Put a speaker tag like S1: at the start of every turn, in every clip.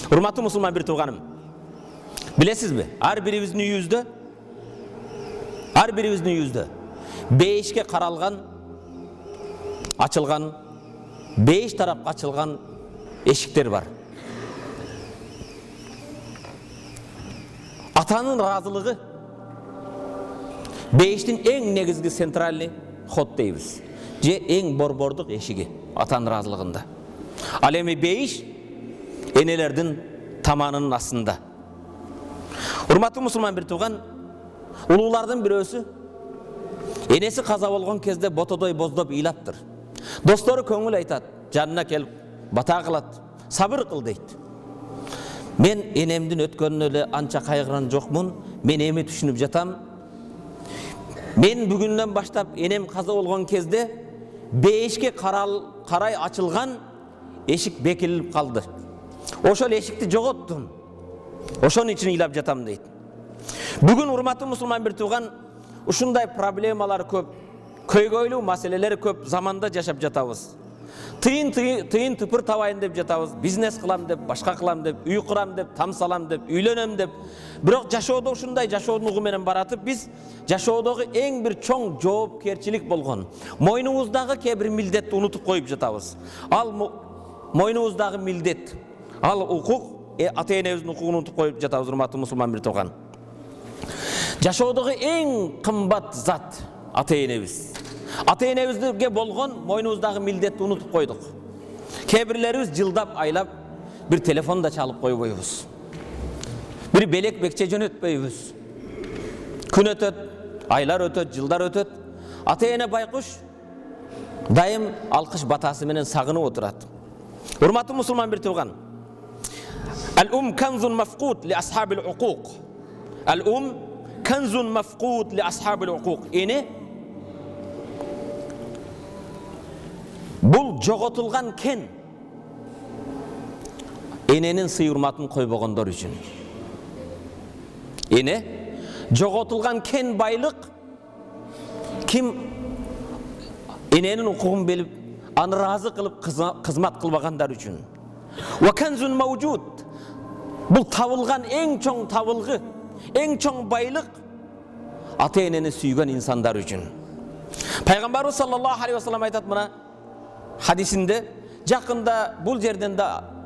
S1: Урматтуу мусулман бир тууганым, билесизби, ар бирибиздин үйүбүздө бейишке каралган, ачылган, бейиш тарапка ачылган эшиктер бар. Атанын ыраазылыгы бейиштин эң негизги центральный ход дейбиз, же эң борбордук эшиги атанын ыраазылыгында. Ал эми бейиш энелердин таманынын астында. Урматтуу мусулман бир тууган, улуулардын бирөөсү энеси каза болгон кезде ботодой боздоп ыйлаптыр. Достору көңүл айтат, жанына келип бата кылат, сабыр кыл дейт. Мен энемдин өткөнүнө эле анча кайгырган жокмун, мен эми түшүнүп жатам. Мен бүгүндөн баштап энем каза болгон кезде бейишке карай ачылган эшик бекилип калды. Ошол эшикти жоготтум. Ошон үчүн ыйлап жатам дейт. Бүгүн урматтуу мусулман бир тууган, ушундай проблемалар көп, көйгөйлүү маселелер көп заманда жашап жатабыз. Тыйын тыпыр табайын деп жатабыз, бизнес кылам деп, башка кылам деп, үй курам деп, там салам деп, үйлөнөм деп. Бирок жашоодо ушундай жашоодун угу менен баратып, биз жашоодогу эң бир чоң жоопкерчилик болгон, мойнубуздагы кээ бир милдетти унутуп коюп жатабыз. Ал мойнубуздагы милдет, ал укук, ата-энебиздин укугун унутуп коюп жатабыз, урматтуу мусулман бир тууган. Жашоодогу эң кымбат зат ата-энебиз. Ата-энебизге болгон мойнубуздагы милдетти унутуп койдук. Кээ бирлерибиз жылдап, айлап бир телефон да чалып койбойбуз. Бир белек бекче жөнөтпөйбүз. Күн өтөт, айлар өтөт, жылдар өтөт. Ата-эне байкуш дайым алкыш батасы менен сагынып отурат. Урматтуу мусулман бир тууган, Al-um kanzun mafqud li ashabil uquq. Al-um kanzun mafqud li ashabil uquq. Эне бул жоготулган кен. Эненин сый урматын койбогондор үчүн. Эне жоготулган кен байлык. Ким эненин укугун белип, аны ыраазы кылып кызмат кылбагандар үчүн. Wa kanzun mawjud. Бұл табылған ең чоң табылғы, ең чоң байлық ата-энени сүйген инсандар үшін. Пайғамбарымыз саллаллаху алейхи вассалам айтат мына хадисінде, жақында бұл жерден де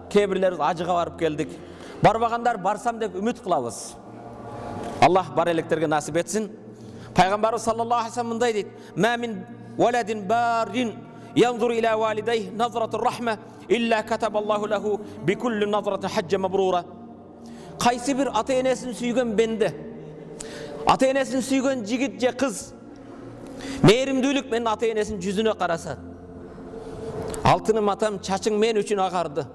S1: кейбірлеріміз ажыға барып келдік. Барбағандар барсам деп үміт қылабыз. Аллах бар электерге насип етсін. Пайғамбарымыз саллаллаху алейхи вассалам мындай дейді: "Ма мин валадин барин янзуру иля валидайhi назратур рахма илля катабаллаху лаху бикулли назрати хаджа мабрура." Кайсы бир ата-энесин сүйгөн бенде, ата-энесин сүйгөн жигит же кыз мээримдүүлүк менен ата-энесин жүзүнө караса, алтыным атам, чачың мен үчүн агарды,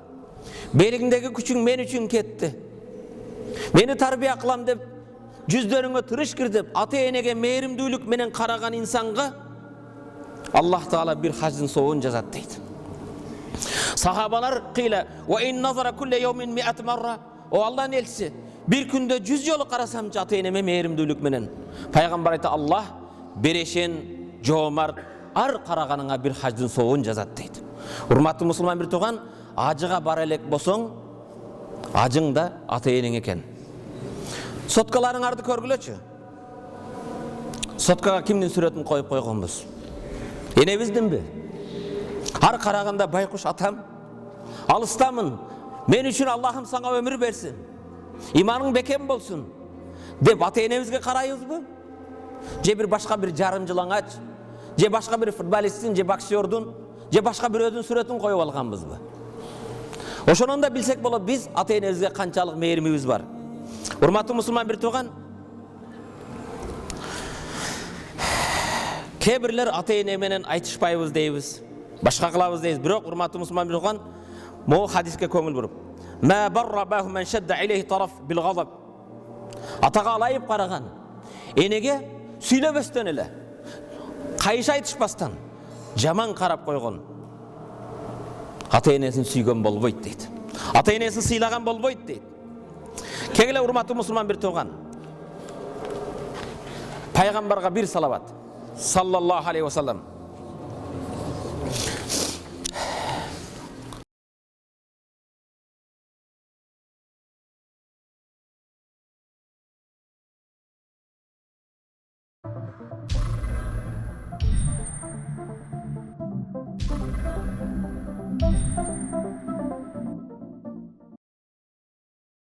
S1: белиңдеги күчүң мен үчүн кетти, мени тарбия кылам деп жүздөрүңө тырышкыр деп ата-энеге мээримдүүлүк менен караган инсанга Аллах Таала бир хаждын соогун жазат дейт. Сахабалар кыйла: "Ва ин назара кулли йаумин 100 марра." О Аллахтын элчиси, бир күндө 100 жолу карасамчы ата-энеме мээримдүүлүк менен. Пайгамбар айта: "Аллах берешен, жоомарт, ар караганыңа бир хаждын соогун жазат" дейт. Урматтуу мусулман бир тууган, ажыга бара элек болсоң, ажың да ата-энең экен. Соткаларыңарды көргүлөчү. Соткага кимдин сүрөтүн коюп койгонбуз? Энебиздинби? Ар караганда байкуш атам, алыстамын, мен үчүн Аллахым саңа өмүр берсин, иманың бекем болсун деп ата-энебизге карайбызбы? Же бир башка бир жарым жылаңач, же башка бир футболисттин, же боксердун, же башка бирөөдүн сүрөтүн коюп алганбызбы? Ошондон да билсек болот, биз ата-энебизге канчалык мээримибиз бар. Урматтуу мусулман бир тууган, кээ бирлер ата-эне менен айтышпайбыз дейбиз, башка кылабыз дейбиз. Бирок урматтуу мусулман бир тууган, могу хадиске көңүл буруп, "Ма баррабаху ман шадда илейхи тарaf bil ghadab." Атага алайып караган энеге сүйлөбөстөн эле, кайшы айтышпастан жаман карап койгон. ата-енесін сүйген болбойт дейді. Ата-енесін сыйлаған болбойт дейді. Кегіле урматтуу мусулман бир туған. Пайғамбарға бір салават. Саллаллаху алейхи вассалам.